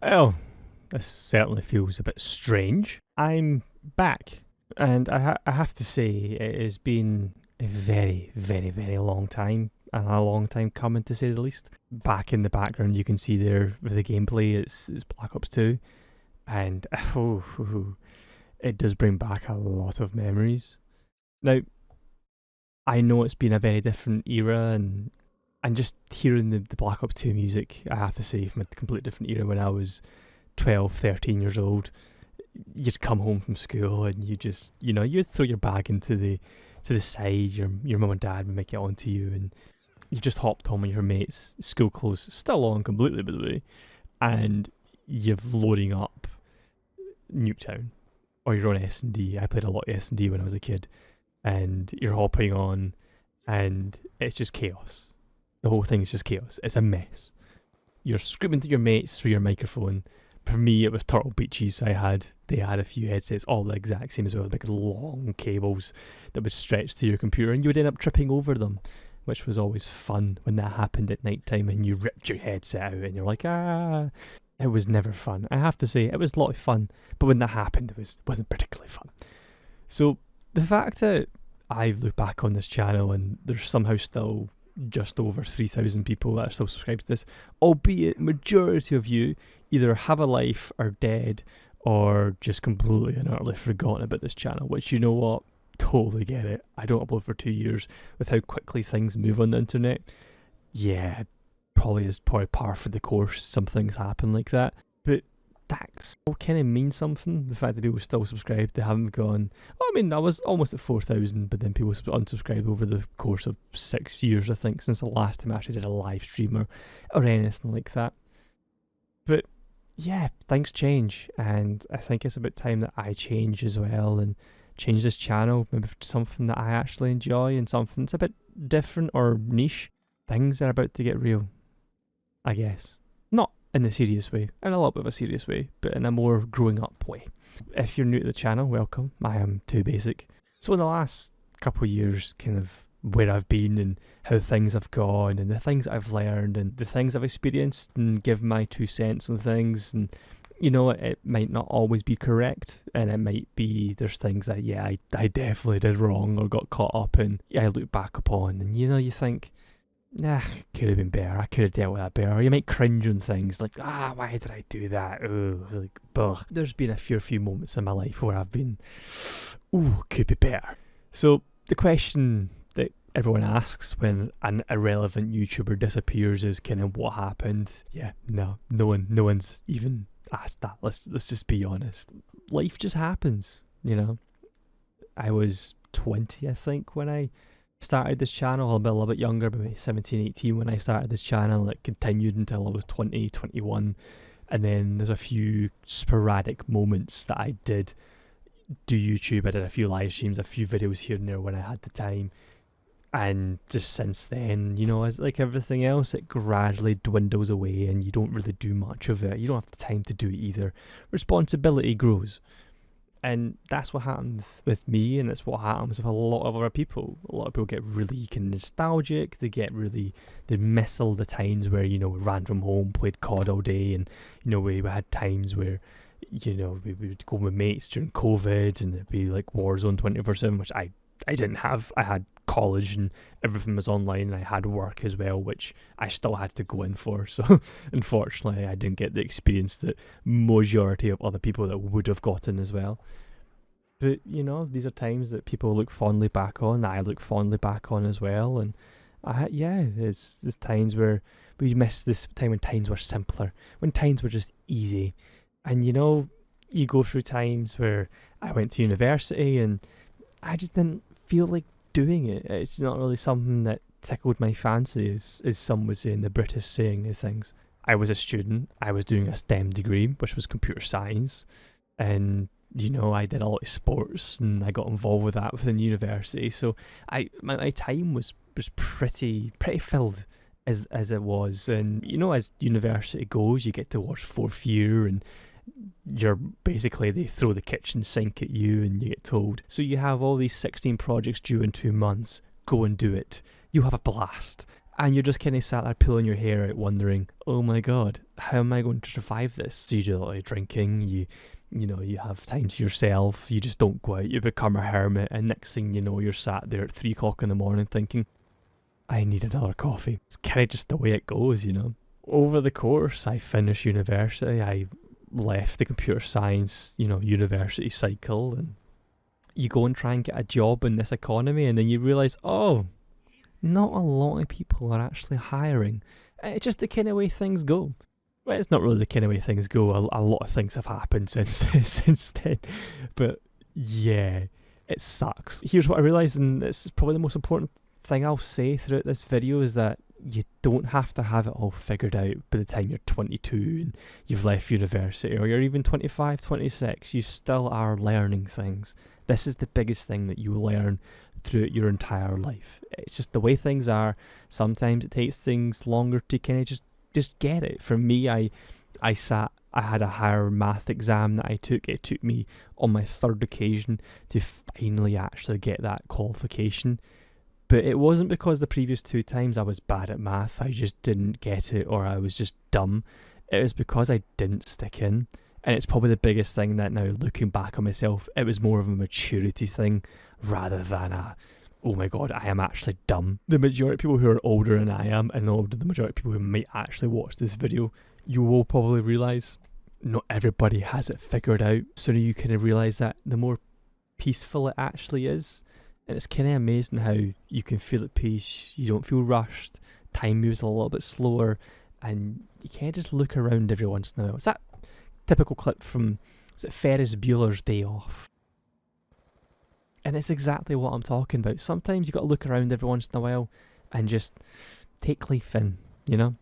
Well, this certainly feels a bit strange. I'm back, and I have to say, it has been a very, very, very long time, and a long time coming to say the least. Back in the background, you can see there with the gameplay, it's Black Ops 2, and it does bring back a lot of memories. Now, I know it's been a very different era, and just hearing the Black Ops 2 music, I have to say, from a completely different era when I was 12, 13 years old. You'd come home from school and you just, you'd throw your bag into the side, your mum and dad would make it onto you, and you just hopped on with your mates, school clothes still on completely, by the way, and you're loading up Nuketown, or you're on S&D. I played a lot of S&D when I was a kid, and you're hopping on, and it's just chaos. The whole thing is just chaos. It's a mess. You're screaming to your mates through your microphone. For me, it was Turtle Beaches. They had a few headsets, all the exact same as well, big long cables that would stretch to your computer, and you would end up tripping over them, which was always fun when that happened at night time and you ripped your headset out and you're like, ah. It was never fun. I have to say, it was a lot of fun, but when that happened, wasn't particularly fun. So the fact that I've looked back on this channel and there's somehow still just over 3,000 people that are still subscribed to this, albeit majority of you either have a life, are dead, or just completely and utterly forgotten about this channel, which, you know what, totally get it. I don't upload for 2 years. With how quickly things move on the internet, yeah, probably par for the course. Some things happen like that, but that still kind of means something. The fact that people still subscribe, they haven't gone, I mean, I was almost at 4,000, but then people unsubscribed over the course of 6 years, I think, since the last time I actually did a live stream or anything like that. But yeah, things change, and I think it's about time that I change as well and change this channel, maybe for something that I actually enjoy and something that's a bit different or niche. Things are about to get real, I guess. Not in the serious way, in a little bit of a serious way, but in a more growing up way. If you're new to the channel, welcome. I am Too Basic. So in the last couple of years, kind of where I've been and how things have gone and the things I've learned and the things I've experienced, and give my 2 cents on things, and it might not always be correct, and it might be there's things that I definitely did wrong or got caught up in. I look back upon and you think, could have been better. I could have dealt with that better. You might cringe on things like, why did I do that? There's been a few moments in my life where I've been, could be better. So the question that everyone asks when an irrelevant YouTuber disappears is kind of what happened. Yeah, no one's even asked that. Let's just be honest. Life just happens, I was 20, I think, when I started this channel. A little bit younger, maybe 17, 18 when I started this channel. It continued until I was 20, 21. And then there's a few sporadic moments that I did do YouTube. I did a few live streams, a few videos here and there when I had the time. And just since then, as like everything else, it gradually dwindles away and you don't really do much of it. You don't have the time to do it either. Responsibility grows. And that's what happens with me, and it's what happens with a lot of other people. A lot of people get really kind of nostalgic. They miss all the times where, we ran from home, played COD all day, and, we had times where, we would go with mates during COVID, and it'd be like Warzone 24/7, which I didn't have. I had college and everything was online, and I had work as well, which I still had to go in for. So unfortunately I didn't get the experience that majority of other people that would have gotten as well. But these are times that people look fondly back on, that I look fondly back on as well. And there's times where we miss this time when times were simpler, when times were just easy. And you go through times where I went to university and I just didn't feel like doing it. It's not really something that tickled my fancy, as some would say in the British saying of things. I was a student. I was doing a STEM degree, which was computer science, and I did a lot of sports and I got involved with that within university. So my time was pretty filled as it was. And as university goes, you get towards fourth year and you're basically, they throw the kitchen sink at you and you get told, so you have all these 16 projects due in 2 months, go and do it. You have a blast. And you're just kind of sat there pulling your hair out, wondering, oh my god, how am I going to survive this? So you do a lot of drinking, you have time to yourself, you just don't go out, you become a hermit, and next thing you know, you're sat there at 3 o'clock in the morning thinking, I need another coffee. It's kind of just the way it goes, Over the course, I finished university, I left the computer science, university cycle, and you go and try and get a job in this economy, and then you realise, oh, not a lot of people are actually hiring. It's just the kind of way things go. Well, it's not really the kind of way things go. A lot of things have happened since then. But yeah, it sucks. Here's what I realised, and this is probably the most important thing I'll say throughout this video, is that you don't have to have it all figured out by the time you're 22 and you've left university, or you're even 25, 26. You still are learning things. This is the biggest thing that you learn throughout your entire life. It's just the way things are. Sometimes it takes things longer to kind of just get it. For me, I had a higher math exam that I took. It took me on my third occasion to finally actually get that qualification. But it wasn't because the previous 2 times I was bad at math, I just didn't get it, or I was just dumb. It was because I didn't stick in. And it's probably the biggest thing that now, looking back on myself, it was more of a maturity thing rather than oh my god, I am actually dumb. The majority of people who are older than I am, and the majority of people who might actually watch this video, you will probably realise not everybody has it figured out. So you kind of realise that the more peaceful it actually is. And it's kind of amazing how you can feel at peace, you don't feel rushed, time moves a little bit slower, and you kind of just look around every once in a while. It's that typical clip from, is it Ferris Bueller's Day Off? And it's exactly what I'm talking about. Sometimes you got to look around every once in a while and just take life in, And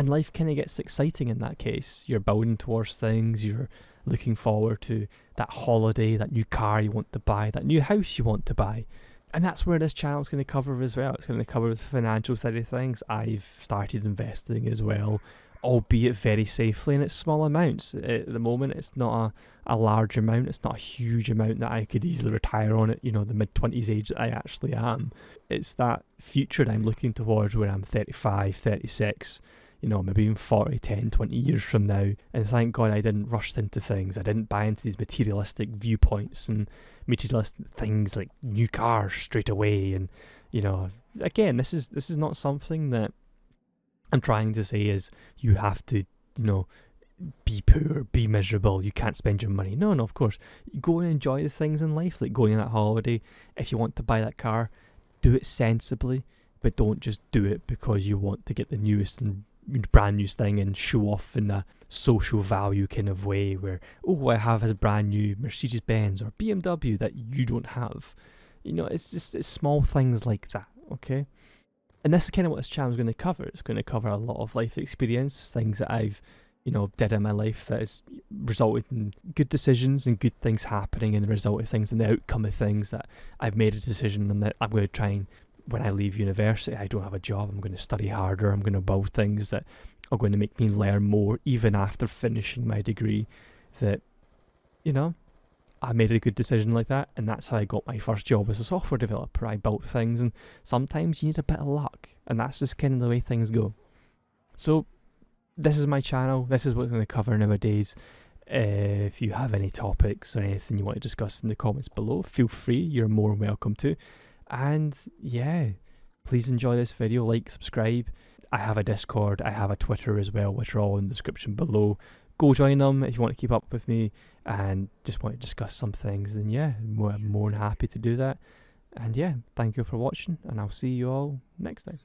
life kind of gets exciting in that case. You're building towards things, you're looking forward to that holiday, that new car you want to buy, that new house you want to buy. And that's where this channel is going to cover as well. It's going to cover the financial side of things. I've started investing as well, albeit very safely, and it's small amounts. At the moment, it's not a large amount. It's not a huge amount that I could easily retire on at, the mid-20s age that I actually am. It's that future that I'm looking towards where I'm 35, 36, maybe even 40, 10, 20 years from now. And thank God I didn't rush into things. I didn't buy into these materialistic viewpoints and materialistic things like new cars straight away. And, again, this is not something that I'm trying to say is you have to, be poor, be miserable, you can't spend your money. No, of course. You go and enjoy the things in life, like going on that holiday. If you want to buy that car, do it sensibly, but don't just do it because you want to get the newest and brand new thing and show off in a social value kind of way where, oh, I have his brand new Mercedes-Benz or BMW that you don't have. It's small things like that, okay? And this is kind of what this channel is going to cover. It's going to cover a lot of life experience, things that I've, did in my life that has resulted in good decisions and good things happening, and the result of things and the outcome of things that I've made a decision and that I'm going to try and, when I leave university, I don't have a job, I'm going to study harder, I'm going to build things that are going to make me learn more even after finishing my degree. That, I made a good decision like that, and that's how I got my first job as a software developer. I built things, and sometimes you need a bit of luck, and that's just kind of the way things go. So this is my channel, this is what I'm going to cover nowadays. If you have any topics or anything you want to discuss in the comments below, feel free, you're more than welcome to. And yeah, please enjoy this video, like, subscribe. I have a Discord, I have a Twitter as well, which are all in the description below. Go join them if you want to keep up with me and just want to discuss some things, then yeah, I'm more than happy to do that. And yeah, thank you for watching, and I'll see you all next time.